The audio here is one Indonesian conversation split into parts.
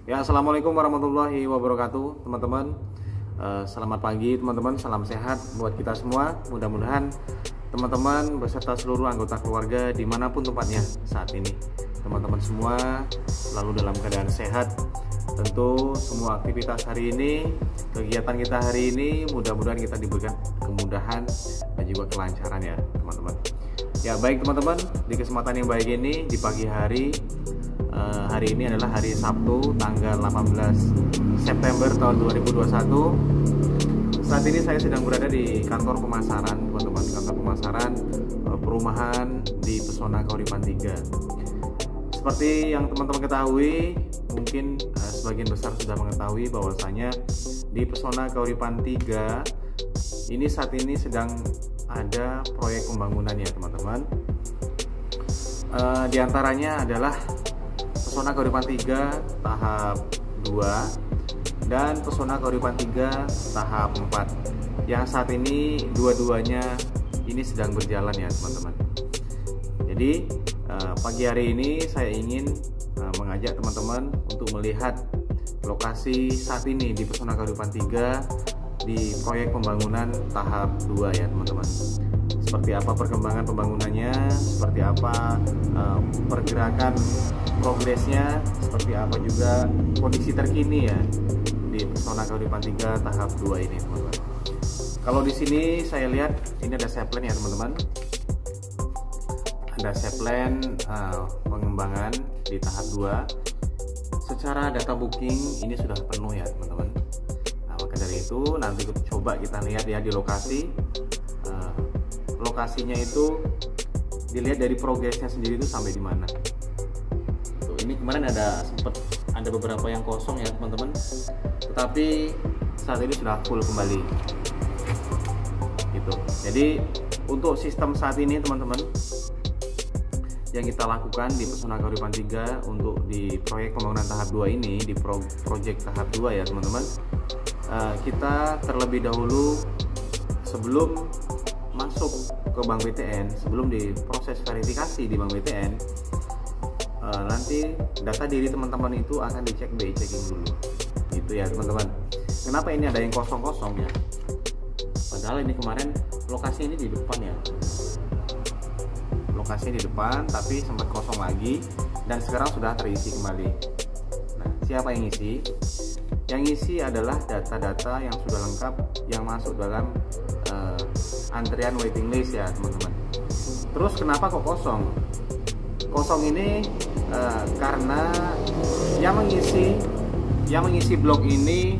Ya, assalamualaikum warahmatullahi wabarakatuh, teman-teman. Selamat pagi, teman-teman. Salam sehat buat kita semua. Mudah-mudahan teman-teman beserta seluruh anggota keluarga dimanapun tempatnya saat ini, teman-teman semua selalu dalam keadaan sehat. Tentu semua aktivitas hari ini, kegiatan kita hari ini, mudah-mudahan kita diberikan kemudahan dan juga kelancaran ya, teman-teman. Ya, baik teman-teman, di kesempatan yang baik ini di pagi hari. Hari ini adalah hari Sabtu tanggal 18 September tahun 2021. Saat ini saya sedang berada di kantor pemasaran, teman-teman, kantor pemasaran perumahan di Pesona Kauripan 3. Seperti yang teman-teman ketahui, mungkin sebagian besar sudah mengetahui bahwasanya di Pesona Kauripan 3 ini saat ini sedang ada proyek pembangunan ya, teman-teman. Di antaranya adalah Pesona Kauripan 3 tahap 2 dan Pesona Kauripan 3 tahap 4 yang saat ini dua-duanya ini sedang berjalan ya, teman-teman. Jadi pagi hari ini saya ingin mengajak teman-teman untuk melihat lokasi saat ini di Pesona Kauripan 3 di proyek pembangunan tahap 2 ya, teman-teman. Seperti apa perkembangan pembangunannya, seperti apa pergerakan progresnya, seperti apa juga kondisi terkini ya di Pesona Kauripan 3 tahap 2 ini, teman-teman. Kalau di sini saya lihat ini ada saplen ya, teman-teman. Ada saplen pengembangan di tahap 2. Secara data booking ini sudah penuh ya, teman-teman. Nah, maka dari itu nanti coba kita lihat ya di lokasi. Lokasinya itu dilihat dari progresnya sendiri itu sampai di mana. Tuh, ini kemarin ada beberapa yang kosong ya, teman-teman. Tetapi saat ini sudah full kembali. Gitu. Jadi untuk sistem saat ini, teman-teman, yang kita lakukan di Pesona Kauripan 3 untuk di proyek pembangunan tahap 2 ini, di proyek tahap 2 ya, teman-teman. Kita terlebih dahulu sebelum masuk ke Bank BTN, sebelum diproses verifikasi di Bank BTN, nanti data diri teman-teman itu akan dicek BI checking dulu, gitu ya, teman-teman. Kenapa ini ada yang kosong-kosong ya? Padahal ini kemarin lokasi ini di depan ya, lokasinya di depan, tapi sempat kosong lagi dan sekarang sudah terisi kembali. Nah, siapa yang ngisi? Yang ngisi adalah data-data yang sudah lengkap yang masuk dalam antrian waiting list ya, teman-teman. Terus kenapa kok kosong? Kosong ini karena yang mengisi blok ini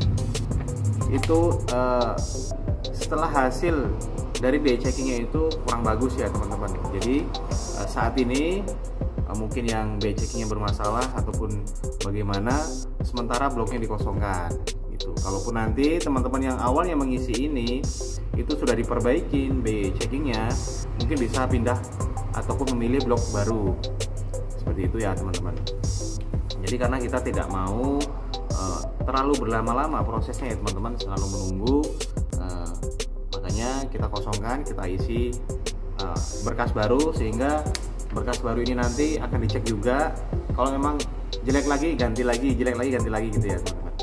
itu setelah hasil dari BI checkingnya itu kurang bagus ya, teman-teman. Jadi saat ini mungkin yang BI checkingnya bermasalah ataupun bagaimana, sementara bloknya dikosongkan gitu. Kalaupun nanti teman-teman yang awalnya mengisi ini itu sudah diperbaikin BI checkingnya, mungkin bisa pindah ataupun memilih blok baru, seperti itu ya, teman-teman. Jadi karena kita tidak mau terlalu berlama-lama prosesnya ya, teman-teman, selalu menunggu, makanya kita kosongkan, kita isi berkas baru, sehingga berkas baru ini nanti akan dicek juga. Kalau memang jelek lagi ganti lagi, jelek lagi ganti lagi, gitu ya, teman-teman.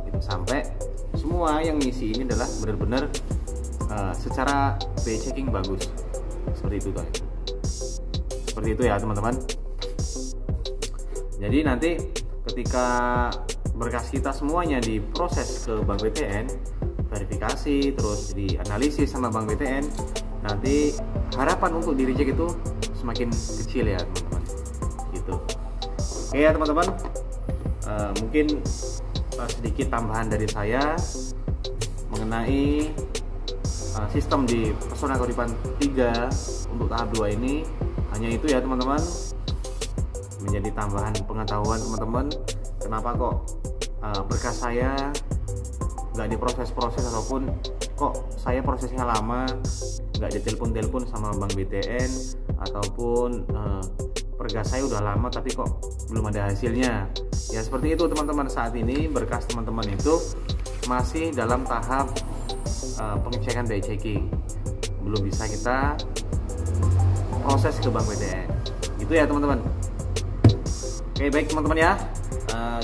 Itu sampai semua yang ngisi ini adalah benar-benar secara BI checking bagus, seperti itu guys. Seperti itu ya, teman-teman. Jadi nanti ketika berkas kita semuanya diproses ke Bank BTN, verifikasi, terus dianalisis sama Bank BTN, nanti harapan untuk di reject itu semakin kecil ya, teman-teman. Gitu. Oke ya, teman-teman. Mungkin sedikit tambahan dari saya mengenai sistem di Pesona Kauripan 3 untuk tahap 2 ini. Hanya itu ya, teman-teman, menjadi tambahan pengetahuan teman-teman. Kenapa kok berkas saya nggak diproses-proses, ataupun kok saya prosesnya lama, nggak ditelepon-telepon sama Bank BTN, ataupun berkas saya udah lama tapi kok belum ada hasilnya. Ya seperti itu, teman-teman. Saat ini berkas teman-teman itu masih dalam tahap pengecekan BI checking, belum bisa kita proses ke Bank BTN, gitu ya, teman-teman. Oke, baik teman-teman ya.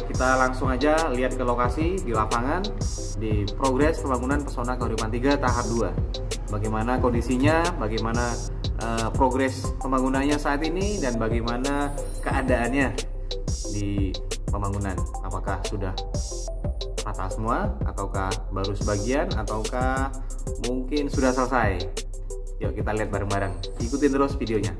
kita langsung aja lihat ke lokasi di lapangan di progres pembangunan Pesona Kahuripan 3 tahap 2. Bagaimana kondisinya, bagaimana progres pembangunannya saat ini, dan bagaimana keadaannya di pembangunan. Apakah sudah rata semua, ataukah baru sebagian, ataukah mungkin sudah selesai. Yuk kita lihat bareng-bareng. Ikutin terus videonya.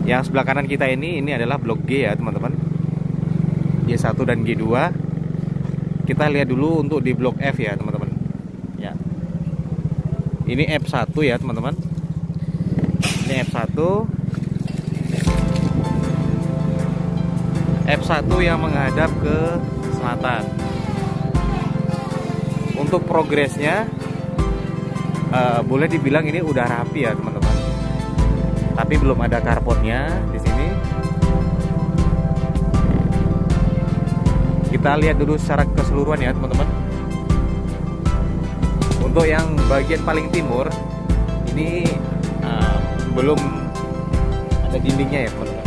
Yang sebelah kanan kita ini adalah blok G ya teman-teman, G1 dan G2. Kita lihat dulu untuk di blok F ya teman-teman ya. Ini F1 ya teman-teman, ini F1 yang menghadap ke selatan. Untuk progresnya boleh dibilang ini udah rapi ya teman-teman, tapi belum ada carportnya di sini. Kita lihat dulu secara keseluruhan ya teman-teman. Untuk yang bagian paling timur ini belum ada dindingnya ya teman-teman.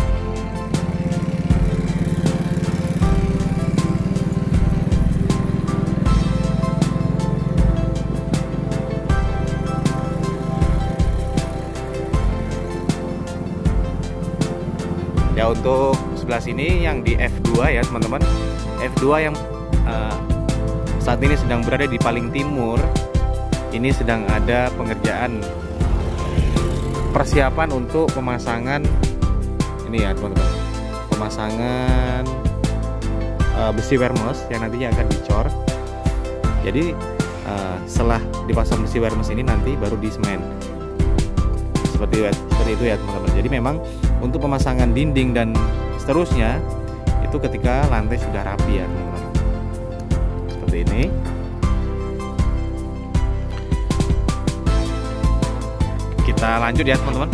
Ya, untuk sebelah sini yang di F2 ya teman-teman, F2 yang saat ini sedang berada di paling timur, ini sedang ada pengerjaan persiapan untuk pemasangan ini ya teman-teman, pemasangan besi wermes yang nantinya akan dicor. Jadi setelah dipasang besi wermes ini nanti baru di semen, seperti itu ya teman-teman. Jadi memang untuk pemasangan dinding dan seterusnya itu ketika lantai sudah rapi ya teman-teman, seperti ini. Kita lanjut ya teman-teman.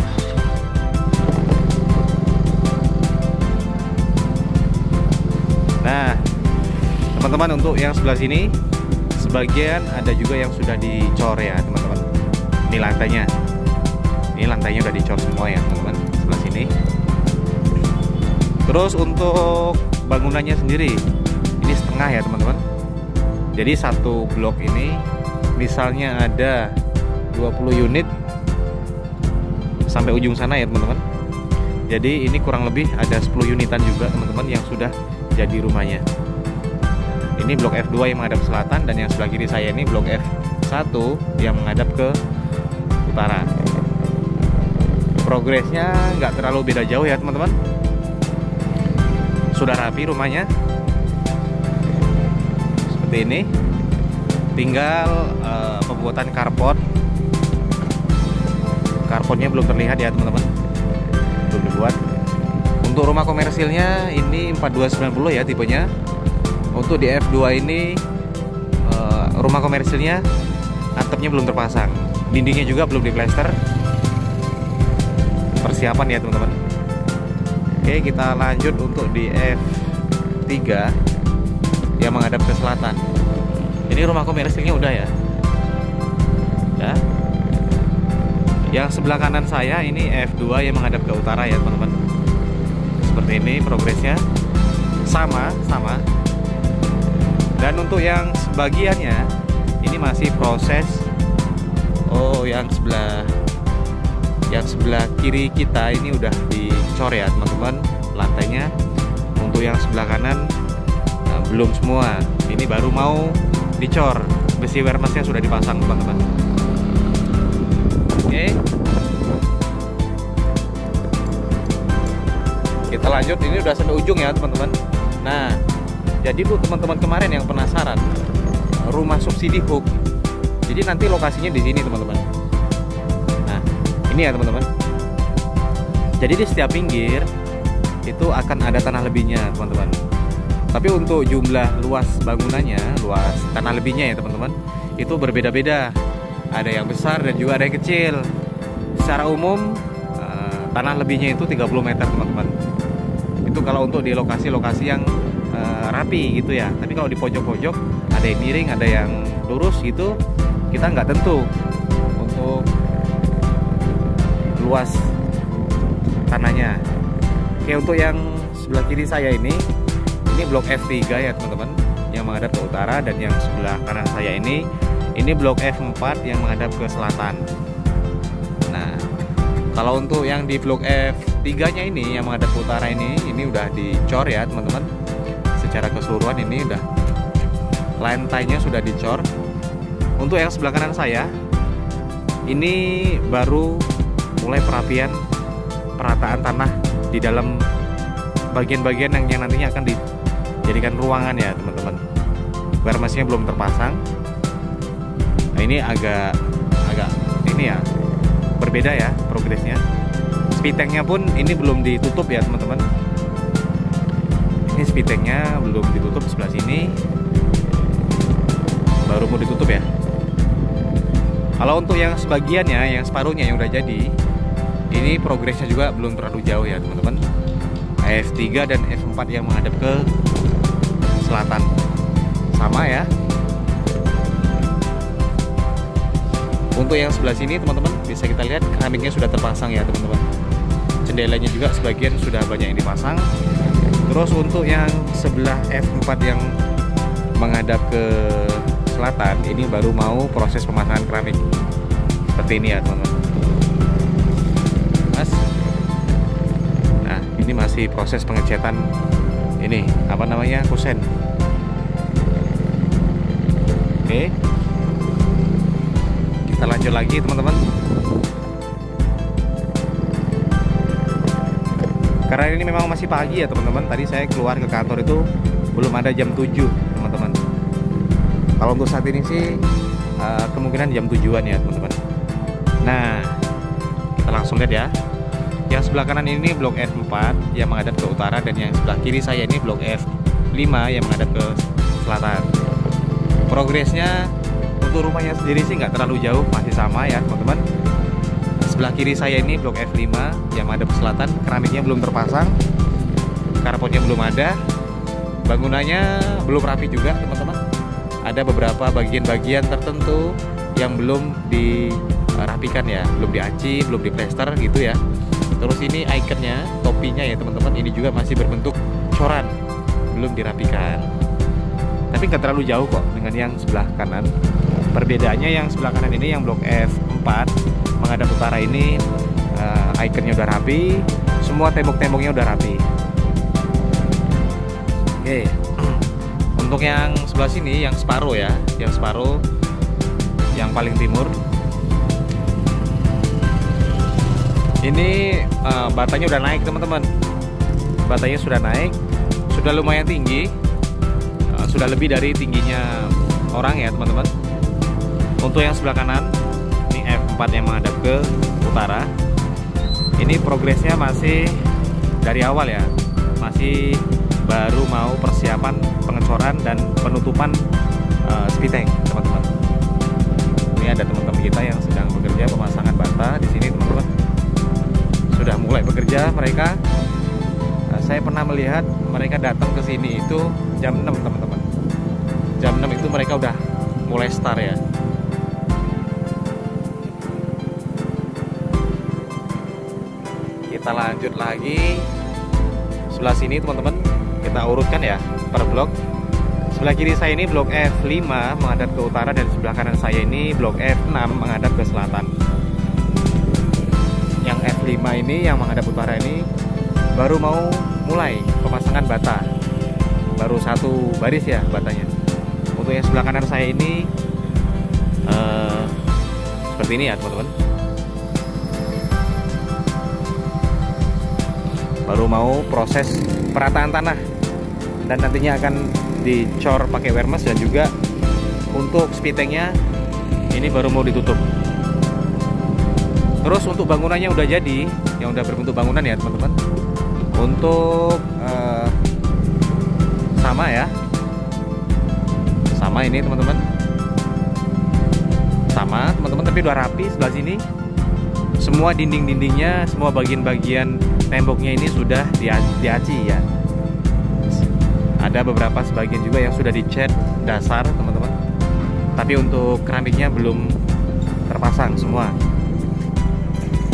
Nah teman-teman, untuk yang sebelah sini sebagian ada juga yang sudah dicor ya teman-teman. Ini lantainya udah dicor semua ya teman-teman, sebelah sini. Terus untuk bangunannya sendiri ini setengah ya teman-teman, Jadi satu blok ini misalnya ada 20 unit sampai ujung sana ya teman-teman. Jadi ini kurang lebih ada 10 unitan juga teman-teman yang sudah jadi rumahnya. Ini blok F2 yang menghadap ke selatan, dan yang sebelah kiri saya ini blok F1 yang menghadap ke utara. Progresnya nggak terlalu beda jauh ya teman-teman. Sudah rapi rumahnya seperti ini. Tinggal pembuatan carport. Carportnya belum terlihat ya teman-teman, belum dibuat. Untuk rumah komersilnya ini 4290 ya tipenya. Untuk di F2 ini rumah komersilnya atapnya belum terpasang, dindingnya juga belum diplester. Persiapan ya teman-teman. Oke, kita lanjut untuk di F3 yang menghadap ke selatan. Ini rumah komersilnya udah ya. Ya. Yang sebelah kanan saya ini F2 yang menghadap ke utara ya teman-teman. Seperti ini progresnya. Sama. Dan untuk yang sebagiannya ini masih proses. Oh, yang sebelah kiri kita ini udah dicor ya teman-teman lantainya. Untuk yang sebelah kanan belum semua. Ini baru mau dicor. Besi wermasnya sudah dipasang teman-teman. Oke. Kita lanjut, ini udah sampai ujung ya teman-teman. Nah, jadi buat teman-teman kemarin yang penasaran rumah subsidi hook, jadi nanti lokasinya di sini teman-teman. Nah, ini ya teman-teman. Jadi di setiap pinggir itu akan ada tanah lebihnya teman-teman. Tapi untuk jumlah luas bangunannya, luas tanah lebihnya ya teman-teman, itu berbeda-beda. Ada yang besar dan juga ada yang kecil. Secara umum tanah lebihnya itu 30 meter teman-teman. Itu kalau untuk di lokasi-lokasi yang rapi gitu ya. Tapi kalau di pojok-pojok ada yang miring, ada yang lurus gitu, kita nggak tentu untuk luas tanahnya. Oke, untuk yang sebelah kiri saya ini blok F3 ya teman-teman, yang menghadap ke utara, dan yang sebelah kanan saya ini blok F4 yang menghadap ke selatan. Nah, kalau untuk yang di blok F3-nya ini yang menghadap ke utara ini udah dicor ya teman-teman. Secara keseluruhan ini udah lantainya sudah dicor. Untuk yang sebelah kanan saya ini baru mulai perataan tanah di dalam bagian-bagian yang nantinya akan dijadikan ruangan ya teman-teman. Wermasnya belum terpasang. Nah, ini agak ini ya berbeda ya progresnya. Spitanknya pun ini belum ditutup ya teman-teman. Ini spitanknya belum ditutup sebelah sini, baru mau ditutup ya. Kalau untuk yang sebagiannya, yang separuhnya yang udah jadi, ini progresnya juga belum terlalu jauh ya teman-teman. F3 dan F4 yang menghadap ke selatan sama ya. Untuk yang sebelah sini teman-teman bisa kita lihat keramiknya sudah terpasang ya teman-teman. Jendelanya juga sebagian sudah banyak yang dipasang. Terus untuk yang sebelah F4 yang menghadap ke selatan ini baru mau proses pemasangan keramik seperti ini ya teman-teman. Nah, ini masih proses pengecatan ini apa namanya, kusen. Oke, kita lanjut lagi teman-teman. Karena ini memang masih pagi ya teman-teman. Tadi saya keluar ke kantor itu belum ada jam 7 teman-teman. Kalau untuk saat ini sih kemungkinan jam 7-an ya teman-teman. Nah, kita langsung lihat ya. Yang sebelah kanan ini blok F4 yang menghadap ke utara, dan yang sebelah kiri saya ini blok F5 yang menghadap ke selatan. Progresnya untuk rumahnya sendiri sih nggak terlalu jauh, masih sama ya teman-teman. Sebelah kiri saya ini blok F5 yang menghadap ke selatan, keramiknya belum terpasang, carportnya belum ada, bangunannya belum rapi juga teman-teman. Ada beberapa bagian-bagian tertentu yang belum dirapikan ya, belum diaci, belum diplester gitu ya. Terus ini ikonnya, topinya ya teman-teman, ini juga masih berbentuk coran, belum dirapikan. tapi nggak terlalu jauh kok dengan yang sebelah kanan. Perbedaannya yang sebelah kanan ini, yang blok F4 menghadap utara ini, ikonnya udah rapi, semua tembok-temboknya udah rapi. Oke, untuk yang sebelah sini, yang separuh ya, yang separuh yang paling timur, ini batanya udah naik teman-teman. Batanya sudah naik, sudah lumayan tinggi, sudah lebih dari tingginya orang ya teman-teman. Untuk yang sebelah kanan, ini F4 yang menghadap ke utara, ini progresnya masih dari awal ya, masih baru mau persiapan pengecoran dan penutupan speed tank teman-teman. Ini ada teman-teman kita yang sedang bekerja pemasangan bata di sini teman-teman. Sudah mulai bekerja mereka. Saya pernah melihat mereka datang ke sini itu jam 6 teman-teman. Jam 6 itu mereka udah mulai start ya. Kita lanjut lagi. Sebelah sini teman-teman, kita urutkan ya per blok. Sebelah kiri saya ini blok F5 menghadap ke utara, dan sebelah kanan saya ini blok F6 menghadap ke selatan. Yang F5 ini yang menghadap utara ini baru mau mulai pemasangan bata, baru satu baris ya batanya. Untuk yang sebelah kanan saya ini seperti ini ya teman-teman, baru mau proses perataan tanah, dan nantinya akan dicor pakai wermes, dan juga untuk speed tanknya ini baru mau ditutup. Terus untuk bangunannya udah jadi, yang udah berbentuk bangunan ya teman-teman. Untuk sama ya, sama ini teman-teman, sama teman-teman, tapi udah rapi sebelah sini. Semua dinding-dindingnya, semua bagian-bagian temboknya ini sudah diaci ya. Ada beberapa sebagian juga yang sudah dicat dasar teman-teman, tapi untuk keramiknya belum terpasang semua.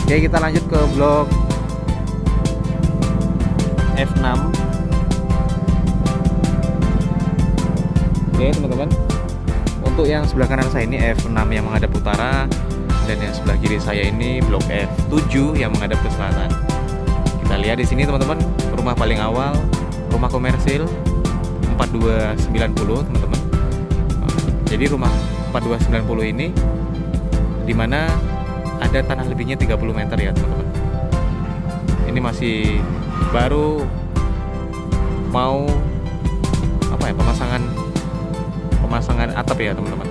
Oke, kita lanjut ke blok F6. Oke teman-teman, untuk yang sebelah kanan saya ini F6 yang menghadap utara, dan yang sebelah kiri saya ini blok F7 yang menghadap ke selatan. Kita lihat di sini teman-teman, rumah paling awal, rumah komersil 4290 teman-teman. Jadi rumah 4290 ini dimana ada tanah lebihnya 30 meter ya teman-teman. Ini masih baru mau apa ya, pemasangan atap ya teman-teman.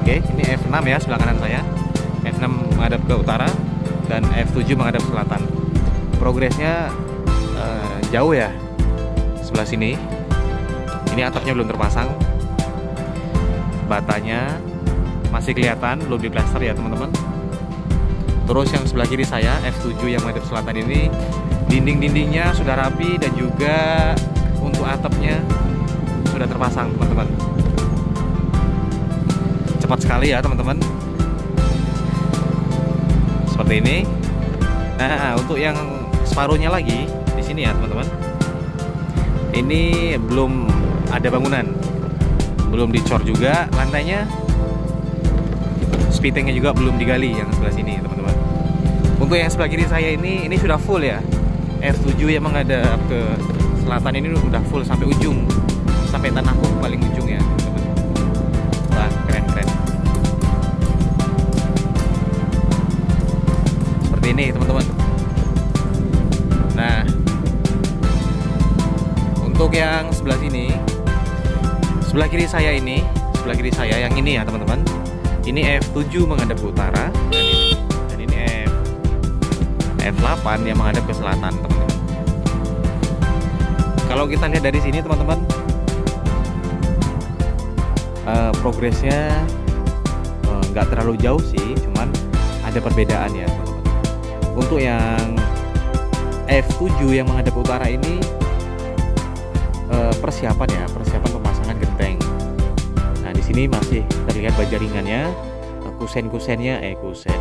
Oke, ini F6 ya sebelah kanan saya. F6 menghadap ke utara dan F7 menghadap ke selatan. Progresnya jauh ya sebelah sini. Ini atapnya belum terpasang, batanya masih kelihatan, belum diplaster ya teman-teman. Terus yang sebelah kiri saya F7 yang menghadap selatan ini, dinding-dindingnya sudah rapi, dan juga untuk atapnya sudah terpasang teman-teman. Cepat sekali ya teman-teman, seperti ini. Nah, untuk yang separuhnya lagi di sini ya teman-teman, ini belum ada bangunan, belum dicor juga lantainya, speed tanknya juga belum digali yang sebelah sini teman-teman. Untuk yang sebelah kiri saya ini sudah full ya, F7 yang menghadap ke selatan ini udah full sampai ujung, sampai tanah paling ujung ya teman-teman. Wah, keren-keren. Seperti ini teman-teman. Nah, untuk yang sebelah sini, sebelah kiri saya ini, sebelah kiri saya yang ini ya teman-teman, ini F7 menghadap ke utara, dan ini F8 yang menghadap ke selatan teman-teman. Kalau kita lihat dari sini teman-teman, progresnya nggak terlalu jauh sih, cuman ada perbedaan ya teman-teman. Untuk yang F7 yang menghadap ke utara ini persiapan pemasangan genteng. Nah, di sini masih terlihat baja ringannya, kusen-kusennya, kusen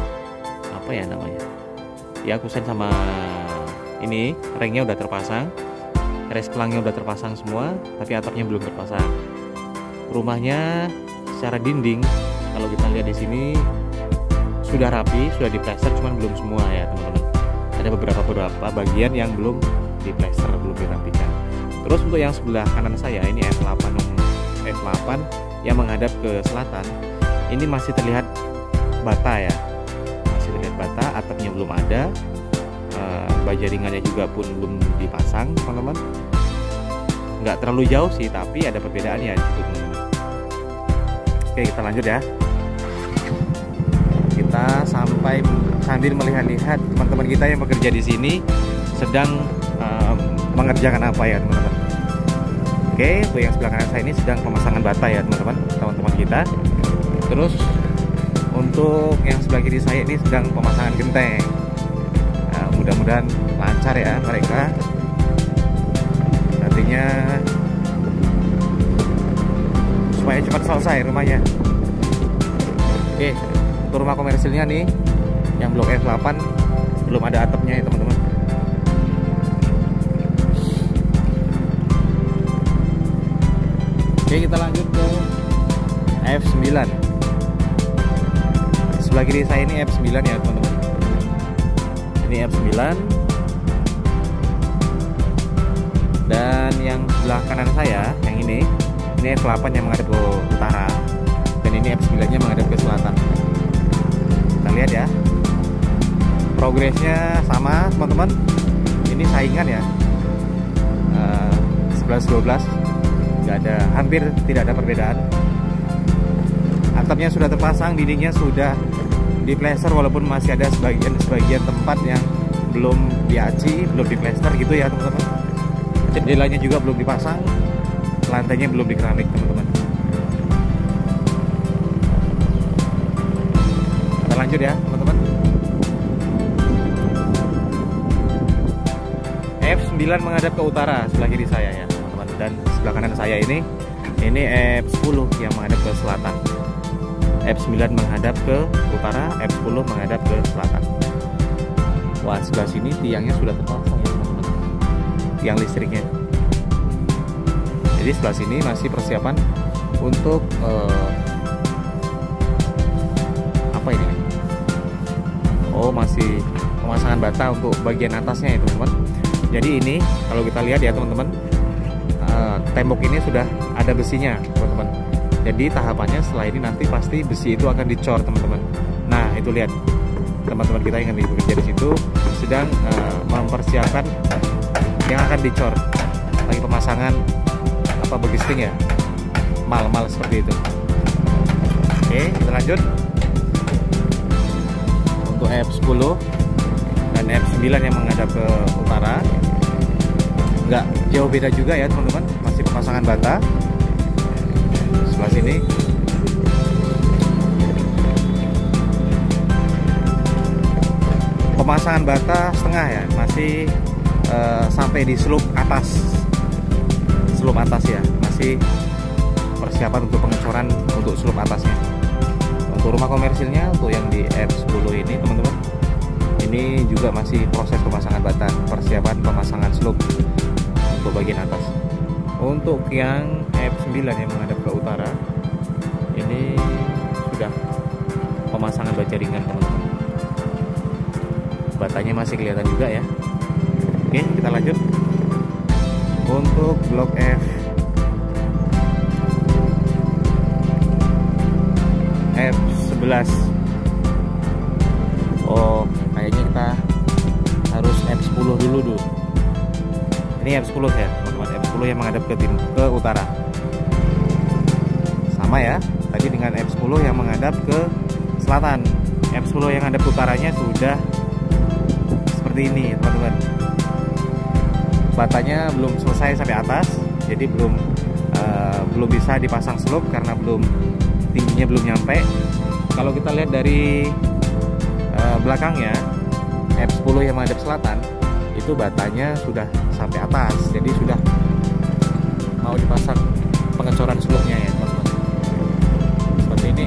apa ya namanya? Ya, kusen sama ini ringnya udah terpasang. Keris pelangnya udah terpasang semua, tapi atapnya belum terpasang. Rumahnya secara dinding, kalau kita lihat di sini sudah rapi, sudah diplester, cuman belum semua ya teman-teman. Ada beberapa bagian yang belum diplester, belum dirapikan. Terus untuk yang sebelah kanan saya ini F8 yang menghadap ke selatan, ini masih terlihat bata ya, masih terlihat bata, atapnya belum ada, baja ringannya juga pun belum dipasang teman-teman. Nggak terlalu jauh sih, tapi ada perbedaannya di situ teman-teman. Oke, kita lanjut ya. Kita sambil melihat-lihat teman-teman kita yang bekerja di sini sedang mengerjakan apa ya teman-teman. Oke, untuk yang sebelah kanan saya ini sedang pemasangan bata ya teman-teman kita. Terus untuk yang sebelah kiri saya ini sedang pemasangan genteng. Nah, mudah-mudahan lancar ya mereka. Nantinya supaya cepat selesai rumahnya. Oke, untuk rumah komersilnya nih yang blok F8 belum ada atapnya ya teman-teman. Oke, kita lanjut ke F9. Sebelah kiri saya ini F9 ya teman-teman. Ini F9. Dan yang sebelah kanan saya yang ini F8 yang menghadap ke utara, dan ini F9 nya menghadap ke selatan. Kita lihat ya, progresnya sama teman-teman. Ini saingan ya, 11-12, nggak ada, hampir tidak ada perbedaan. Atapnya sudah terpasang, dindingnya sudah diplester, walaupun masih ada sebagian tempat yang belum diaci, belum diplester gitu ya teman-teman. Jendelanya juga belum dipasang, lantainya belum dikeramik teman-teman. Kita lanjut ya teman-teman. F9 menghadap ke utara sebelah kiri saya ya teman-teman, dan sebelah kanan saya ini F10 yang menghadap ke selatan. F9 menghadap ke utara, F10 menghadap ke selatan. Wah, sebelah sini tiangnya sudah terpasang ya teman-teman, tiang listriknya. Jadi sebelah sini masih persiapan untuk apa ini? Oh, masih pemasangan bata untuk bagian atasnya ya teman-teman. Jadi ini kalau kita lihat ya teman-teman, tembok ini sudah ada besinya teman-teman. Jadi tahapannya setelah ini nanti pasti besi itu akan dicor teman-teman. Nah, itu lihat teman-teman kita yang bekerja di situ sedang mempersiapkan yang akan dicor. Lagi pemasangan apa, begisting ya, mal seperti itu. Oke, kita lanjut untuk F10 dan F9 yang menghadap ke utara. Nggak jauh beda juga ya teman-teman, masih pemasangan bata. Sebelah sini pemasangan bata setengah ya, masih sampai di slope atas ya, masih persiapan untuk pengecoran untuk slope atasnya. Untuk rumah komersilnya, untuk yang di F10 ini teman-teman, ini juga masih proses pemasangan bata, persiapan pemasangan slope untuk bagian atas. Untuk yang F9 yang menghadap ke utara, ini sudah pemasangan baja ringan teman-teman. Batanya masih kelihatan juga ya. Oke, kita lanjut untuk blok F11. Oh, kayaknya kita harus F10 dulu. Ini F10 ya teman-teman, F10 yang menghadap ke utara. Sama ya, tadi dengan F10 yang menghadap ke selatan. F10 yang menghadap ke utaranya sudah seperti ini teman-teman. Batanya belum selesai sampai atas, jadi belum bisa dipasang slope karena tingginya belum nyampe. Kalau kita lihat dari belakangnya, F10 yang menghadap selatan itu batanya sudah sampai atas, jadi sudah mau dipasang pengecoran slope-nya ya teman-teman. Seperti ini.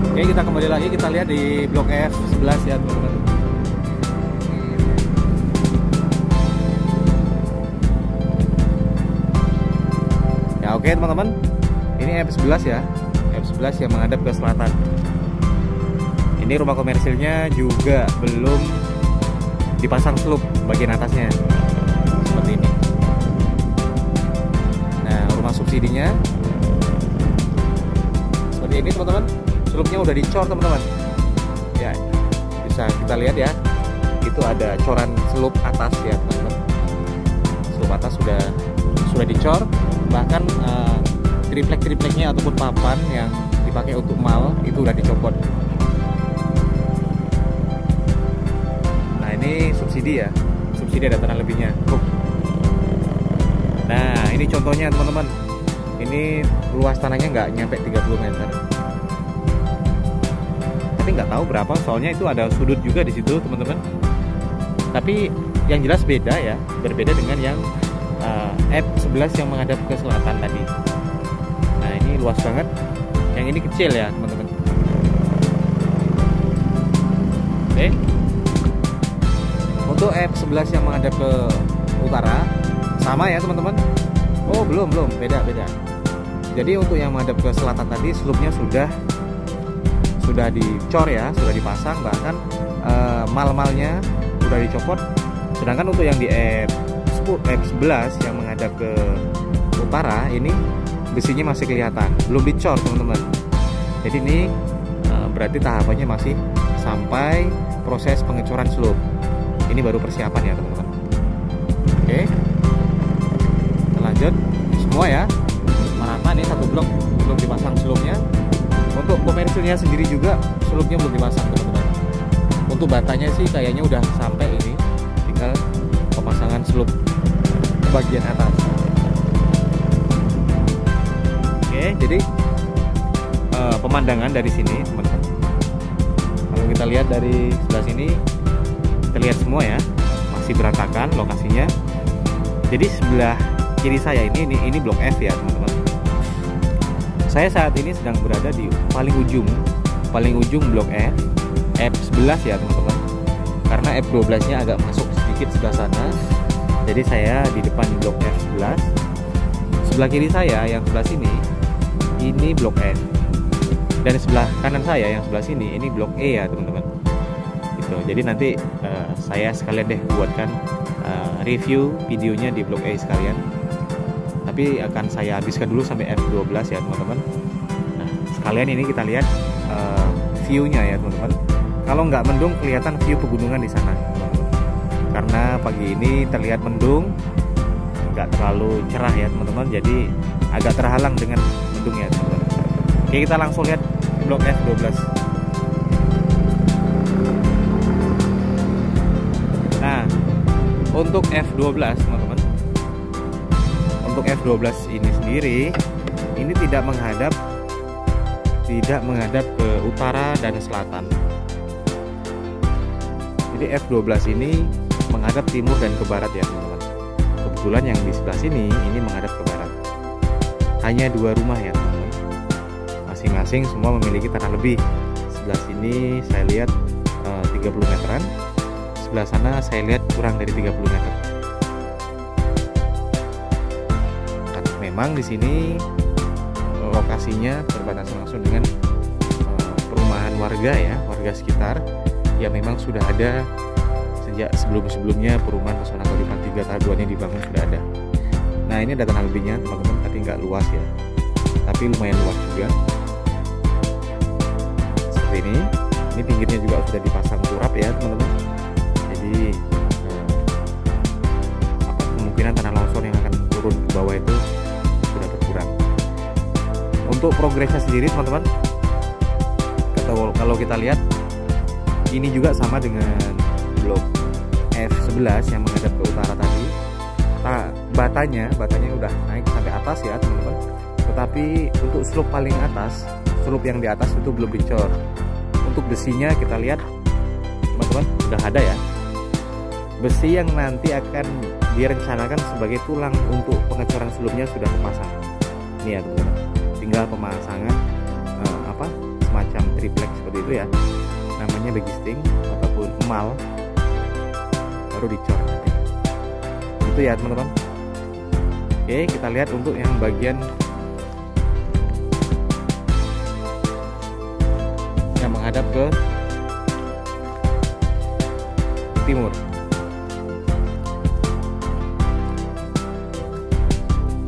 Oke, kita kembali lagi, kita lihat di blok F11 ya teman-teman. Oke teman-teman, ini F11 ya, F11 yang menghadap ke selatan. Ini rumah komersilnya juga belum dipasang slope bagian atasnya, seperti ini. Nah, rumah subsidinya seperti ini teman-teman. Slope-nya udah dicor teman-teman. Ya, bisa kita lihat ya, itu ada coran slope atas ya teman-teman. Slope atas sudah dicor, bahkan triplek-tripleknya ataupun papan yang dipakai untuk mal itu udah dicopot. Nah, ini subsidi ya, subsidi ada tanah lebihnya. Nah, ini contohnya teman-teman. Ini luas tanahnya nggak nyampe 30 meter. Tapi nggak tahu berapa, soalnya itu ada sudut juga di situ teman-teman. Tapi yang jelas beda ya, berbeda dengan yang F11 yang menghadap ke selatan tadi. Nah, ini luas banget. Yang ini kecil ya teman-teman. Oke. Untuk F11 yang menghadap ke utara sama ya teman-teman. Oh, belum, beda. Jadi untuk yang menghadap ke selatan tadi slope-nya sudah dicor ya, sudah dipasang, bahkan mal-malnya sudah dicopot. Sedangkan untuk yang di F11 yang menghadap ke utara ini besinya masih kelihatan, belum dicor teman-teman. Jadi ini berarti tahapannya masih sampai proses pengecoran slope. Ini baru persiapan ya teman-teman. Oke, kita lanjut semua ya, merata nih satu blok belum dipasang slope-nya. Untuk komersilnya sendiri juga slope-nya belum dipasang teman-teman. Untuk batanya sih kayaknya udah sampai ini, tinggal pemasangan slope bagian atas. Oke, jadi pemandangan dari sini teman-teman. Kalau kita lihat dari sebelah sini, kita lihat semua ya, masih berantakan lokasinya. Jadi sebelah kiri saya ini blok F ya teman-teman. Saya saat ini sedang berada di paling ujung blok F11 ya teman-teman. Karena F12-nya agak masuk sedikit sebelah sana. Jadi saya di depan blok F11. Sebelah kiri saya yang sebelah sini ini blok F. Dan sebelah kanan saya yang sebelah sini ini blok E ya teman-teman. Gitu. Jadi nanti saya sekalian deh buatkan review videonya di blok E sekalian. Tapi akan saya habiskan dulu sampai F12 ya teman-teman. Nah, sekalian ini kita lihat view-nya ya teman-teman. Kalau nggak mendung kelihatan view pegunungan di sana teman-teman. Karena pagi ini terlihat mendung, nggak terlalu cerah ya teman-teman. Jadi agak terhalang dengan mendungnya teman-teman. Oke, kita langsung lihat blok F12. Nah, untuk F12 teman-teman, untuk F12 ini sendiri ini tidak menghadap ke utara dan selatan. Jadi F12 ini menghadap timur dan ke barat ya teman-teman. Kebetulan yang di sebelah sini ini menghadap ke barat. Hanya 2 rumah ya teman-teman. Masing-masing semua memiliki tanah lebih. Sebelah sini saya lihat 30 meteran. Sebelah sana saya lihat kurang dari 30 meter. Memang di sini lokasinya berbatasan langsung dengan perumahan warga ya, warga sekitar yang memang sudah ada sejak sebelum-sebelumnya perumahan Pesona Kaudipan 3 tahap 2-nya dibangun sudah ada. Nah, ini ada tanah lebihnya teman-teman, tapi nggak luas ya, tapi lumayan luas juga. Seperti ini pinggirnya juga sudah dipasang turap ya teman-teman. Jadi kemungkinan tanah longsor yang akan turun ke bawah itu sudah berkurang. Untuk progresnya sendiri teman-teman, kalau kita lihat ini juga sama dengan blok F11 yang menghadap ke utara tadi. Batanya udah naik sampai atas ya teman-teman. Tetapi untuk slope paling atas, slope yang di atas itu belum dicor. Untuk besinya kita lihat teman-teman udah ada ya. Besi yang nanti akan direncanakan sebagai tulang untuk pengecoran slope-nya sudah terpasang. Ini ya teman-teman. Tinggal pemasangan semacam triplek seperti itu ya. Namanya begisting ataupun emal, baru dicor nanti. Itu ya teman-teman. Oke, kita lihat untuk yang bagian menghadap ke timur.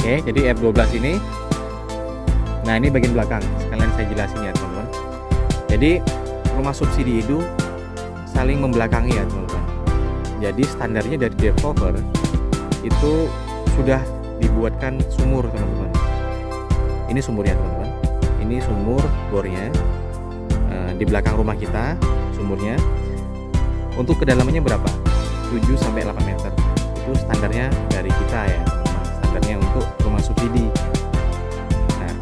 Oke, jadi F12 ini, nah ini bagian belakang, sekalian saya jelasin ya teman-teman. Jadi rumah subsidi itu saling membelakangi ya teman-teman. Jadi standarnya dari developer itu sudah dibuatkan sumur teman-teman. Ini sumurnya teman-teman. Ini sumur bornya di belakang rumah kita, sumurnya. Untuk kedalamannya berapa? 7-8 meter. Itu standarnya dari kita ya teman-teman. Standarnya untuk rumah subsidi. Nah,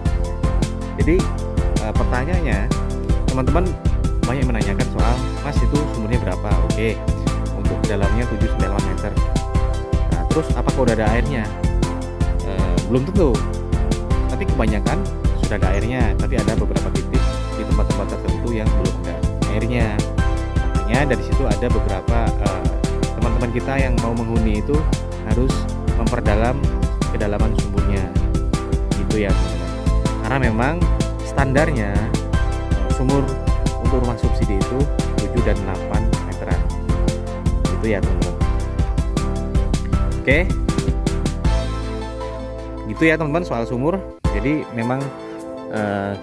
jadi pertanyaannya, teman-teman banyak menanyakan soal, Mas itu sumurnya berapa? Oke, untuk kedalamannya 7-8 meter. Nah, terus apakah udah ada airnya? Belum tentu. Tapi kebanyakan sudah ada airnya. Tapi ada beberapa titik di tempat-tempat tertentu yang belum ada airnya. Artinya dari situ ada beberapa teman-teman kita yang mau menghuni itu harus memperdalam kedalaman sumurnya. Gitu ya teman-teman. Karena memang standarnya sumur untuk rumah subsidi itu 7 dan 8 meteran. Itu ya teman-teman. Oke. Gitu ya teman-teman soal sumur. Jadi memang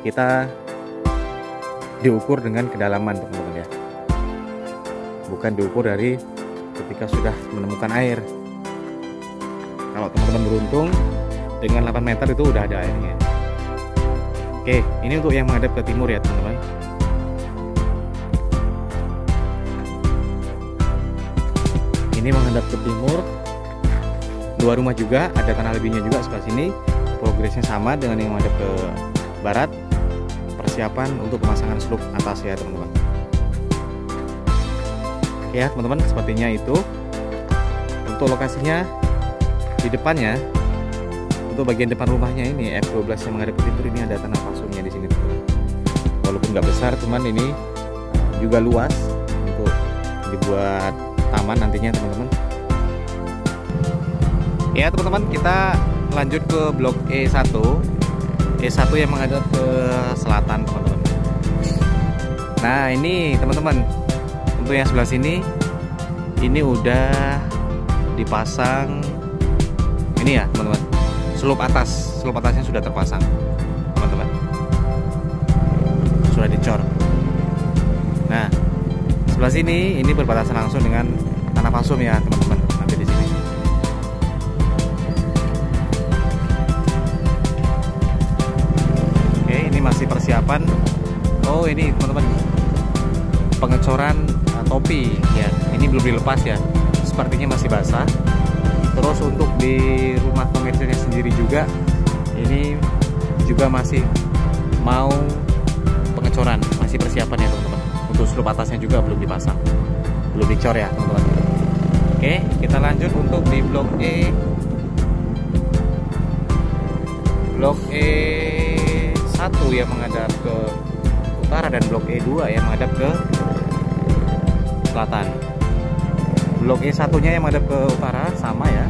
kita diukur dengan kedalaman teman-teman ya. Bukan diukur dari ketika sudah menemukan air. Kalau teman-teman beruntung dengan 8 meter itu udah ada airnya. Oke, ini untuk yang menghadap ke timur ya teman-teman. Ini menghadap ke timur. Dua rumah juga, ada tanah lebihnya juga sebelah sini. Progresnya sama dengan yang menghadap ke barat. Persiapan untuk pemasangan slope atas ya teman-teman. Oke ya teman-teman, sepertinya itu. Untuk lokasinya di depannya, untuk bagian depan rumahnya ini F12 yang menghadap ke timur, ini ada tanah pasungnya di sini teman-teman. Walaupun nggak besar, cuman ini juga luas untuk dibuat taman nantinya teman-teman. Ya teman-teman, kita lanjut ke blok E1. E1 yang menghadap ke selatan teman-teman. Nah ini teman-teman, untuk yang sebelah sini ini udah dipasang ini ya teman-teman, slope atasnya sudah terpasang teman-teman, sudah dicor. Nah sebelah sini ini berbatasan langsung dengan tanah pasum ya teman-teman, nanti di sini. Oke, ini masih persiapan. Oh ini teman-teman, pengecoran topi ya, ini belum dilepas ya, sepertinya masih basah. Terus untuk di rumah komersilnya sendiri juga, ini juga masih mau pengecoran, masih persiapan ya teman-teman. Untuk slope atasnya juga belum dipasang, belum dicor ya teman-teman. Oke, kita lanjut untuk di blok E. Blok E1 yang menghadap ke utara dan blok E2 yang menghadap ke selatan. Blok E1 nya yang menghadap ke utara sama ya,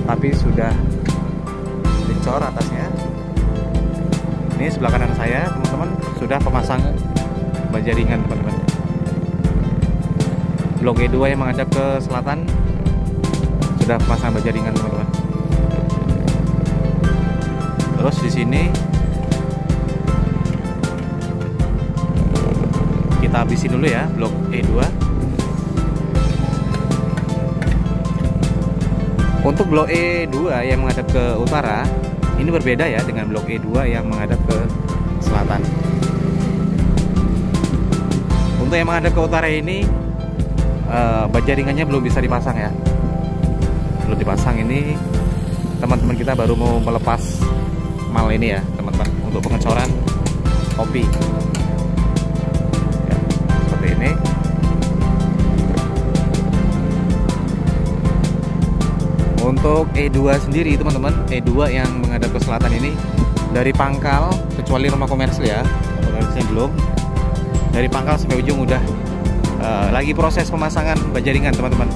tapi sudah dicor atasnya. Ini sebelah kanan saya teman-teman, sudah pemasangan baja ringan teman-teman. Blok E2 yang menghadap ke selatan sudah pemasangan baja ringan teman-teman. Terus di sini kita habisin dulu ya blok E2. Untuk blok E2 yang menghadap ke utara ini berbeda ya dengan blok E2 yang menghadap ke selatan. Untuk yang menghadap ke utara ini baja ringannya belum bisa dipasang ya, belum dipasang. Ini teman-teman kita baru mau melepas mal ini ya teman-teman, untuk pengecoran topi ya, seperti ini. Untuk E2 sendiri teman-teman, E2 yang menghadap ke selatan ini dari pangkal, kecuali rumah komersil ya, komersilnya belum, dari pangkal sampai ujung udah lagi proses pemasangan baja ringan teman-teman.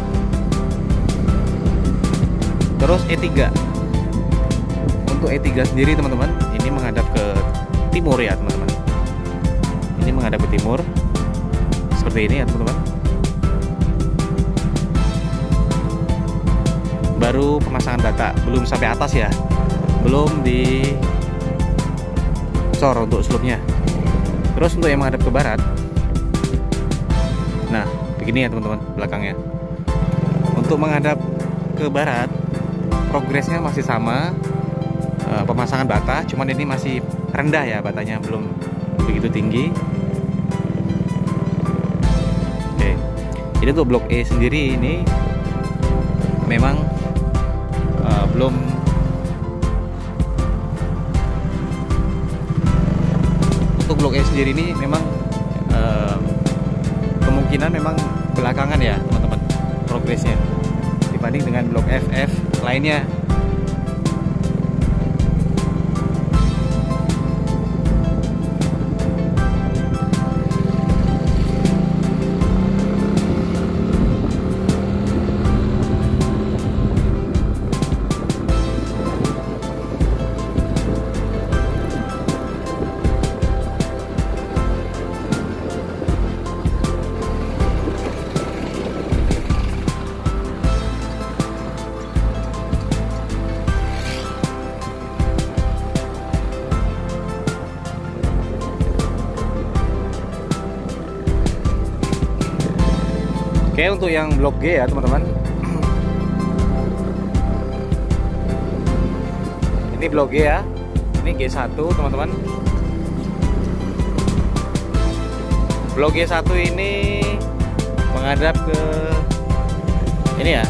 Terus E3, untuk E3 sendiri teman-teman, ini menghadap ke timur ya teman-teman. Ini menghadap ke timur. Seperti ini ya teman-teman. Baru pemasangan bata, belum sampai atas ya. Belum dicor untuk slope-nya. Terus untuk yang menghadap ke barat, nah begini ya teman-teman belakangnya. Untuk menghadap ke barat, progresnya masih sama, pemasangan bata, cuman ini masih rendah ya, batanya belum begitu tinggi. Oke, jadi untuk blok E sendiri ini memang belum untuk blok E sendiri ini memang kemungkinan memang belakangan ya teman-teman progresnya dibanding dengan blok FF lainnya. Oke, untuk yang blok G ya teman-teman. Ini blok G ya. Ini G1 teman-teman. Blok G1 ini menghadap ke ini ya.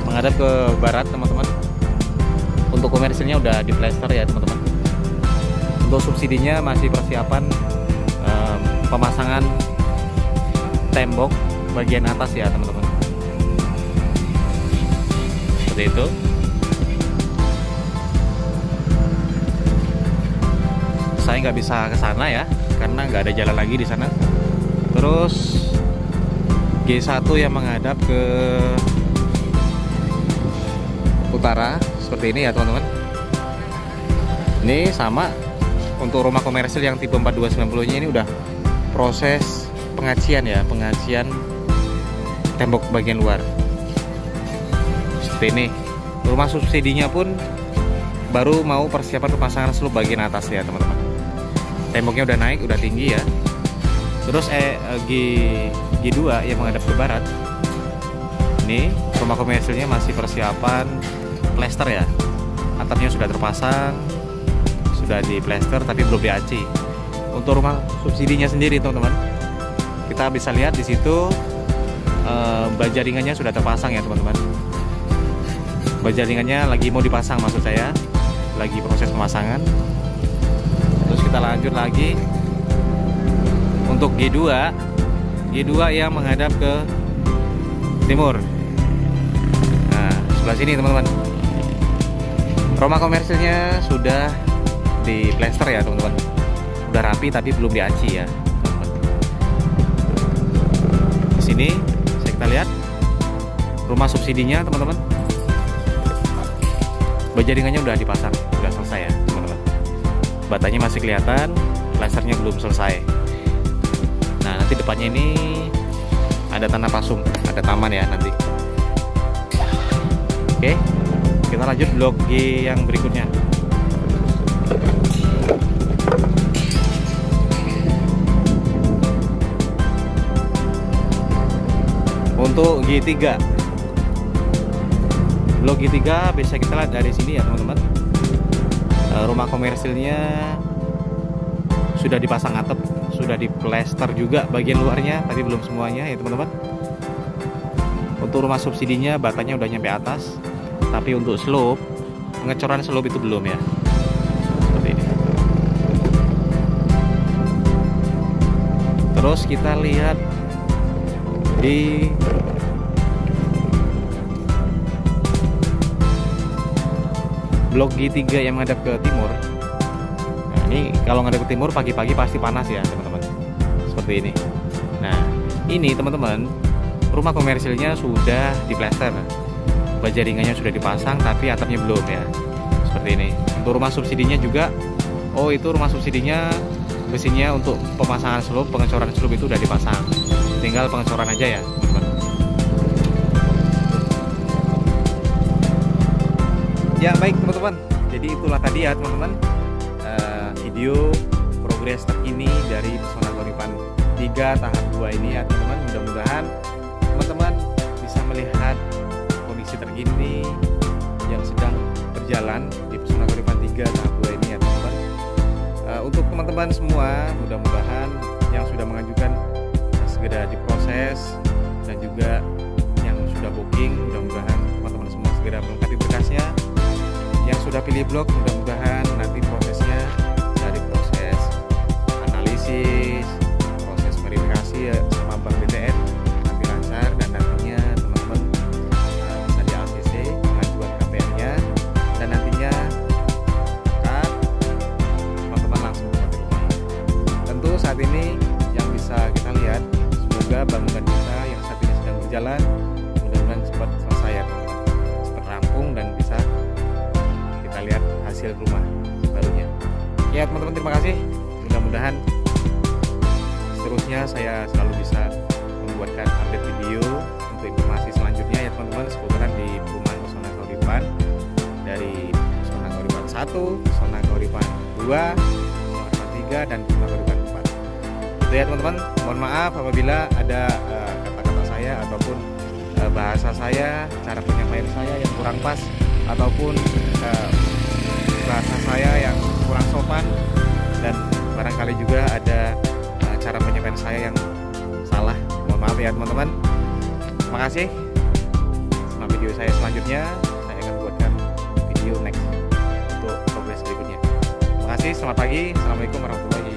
Menghadap ke barat teman-teman. Untuk komersilnya udah di plester ya teman-teman. Untuk subsidinya masih persiapan pemasangan tembok bagian atas ya teman-teman. Seperti itu. Saya nggak bisa ke sana ya karena nggak ada jalan lagi di sana. Terus G1 yang menghadap ke utara seperti ini ya teman-teman. Ini sama untuk rumah komersil yang tipe 4290 nya ini udah proses pengacian ya, pengacian tembok bagian luar seperti ini. Rumah subsidinya pun baru mau persiapan pemasangan slope bagian atas ya teman-teman. Temboknya udah naik, udah tinggi ya. Terus G2 yang menghadap ke barat, ini rumah komersilnya masih persiapan plester ya. Atapnya sudah terpasang, sudah di plester tapi belum di-AC. Untuk rumah subsidinya sendiri teman-teman, kita bisa lihat di situ bajaringannya sudah terpasang ya teman-teman. Bajaringannya lagi mau dipasang, maksud saya lagi proses pemasangan. Terus kita lanjut lagi untuk G2 yang menghadap ke timur. Nah sebelah sini teman-teman, rumah komersilnya sudah di plester ya teman-teman, udah rapi tapi belum di-AC ya. Di sini kita lihat rumah subsidinya teman-teman, bajaringannya udah dipasang, udah selesai ya teman-teman. Batanya masih kelihatan, plasternya belum selesai. Nah nanti depannya ini ada tanah pasung, ada taman ya nanti. Oke, kita lanjut blok G yang berikutnya. Untuk G3, blok G3 bisa kita lihat dari sini ya teman-teman. Rumah komersilnya sudah dipasang atap, sudah diplester juga bagian luarnya, tapi belum semuanya ya teman-teman. Untuk rumah subsidinya batanya udah nyampe atas, tapi untuk slope, pengecoran slope itu belum ya. Seperti ini. Terus kita lihat di blok G3 yang menghadap ke timur. Nah, ini kalau menghadap ke timur pagi-pagi pasti panas ya teman-teman, seperti ini. Nah ini teman-teman, rumah komersilnya sudah diplester, bajaringannya sudah dipasang tapi atapnya belum ya, seperti ini. Untuk rumah subsidinya juga, oh itu rumah subsidinya mesinnya untuk pemasangan slup, pengecoran slup itu udah dipasang, tinggal pengecoran aja ya teman-teman. Ya baik teman-teman, jadi itulah tadi ya teman-teman video progres terkini dari Pesona Keuripan 3 tahap 2 ini ya teman-teman. Mudah-mudahan teman-teman bisa melihat kondisi terkini yang sedang berjalan di Pesona Keuripan 3 tahap 2 ini ya teman-teman. Untuk teman-teman semua, mudah-mudahan yang sudah mengajukan segera diproses, dan juga yang sudah booking, mudah-mudahan teman-teman semua segera melengkapi berkasnya. Yang sudah pilih blok, mudah-mudahan nanti prosesnya dari proses analisis, proses verifikasi sama Bank BTN nanti lancar, dan nantinya teman-teman bisa di ACC pengajuan KPR-nya, dan nantinya akan teman-teman langsung ke rumah. Tentu saat ini yang bisa kita lihat, semoga bangunan kita yang saat ini sedang berjalan mudah-mudahan cepat selesai ya teman-teman, cepat rampung dan bisa kita lihat hasil rumah barunya. Ya teman-teman, terima kasih. Mudah-mudahan seterusnya saya selalu bisa membuatkan update video untuk informasi selanjutnya ya teman-teman, seputaran di perumahan Pesona Keuripan, dari Pesona Keuripan 1, Pesona Keuripan 2, Pesona Keuripan 3, dan Pesona Keuripan 4. Itu ya teman-teman, mohon maaf apabila ada kata-kata saya ataupun bahasa saya, cara penyampaian saya yang kurang pas, ataupun bahasa saya yang kurang sopan, dan barangkali juga ada cara penyampaian saya yang salah. Mohon maaf ya teman-teman. Terima kasih. Nah, video saya selanjutnya saya akan buatkan video next untuk progres berikutnya. Terima kasih. Selamat pagi. Assalamualaikum warahmatullahi wabarakatuh.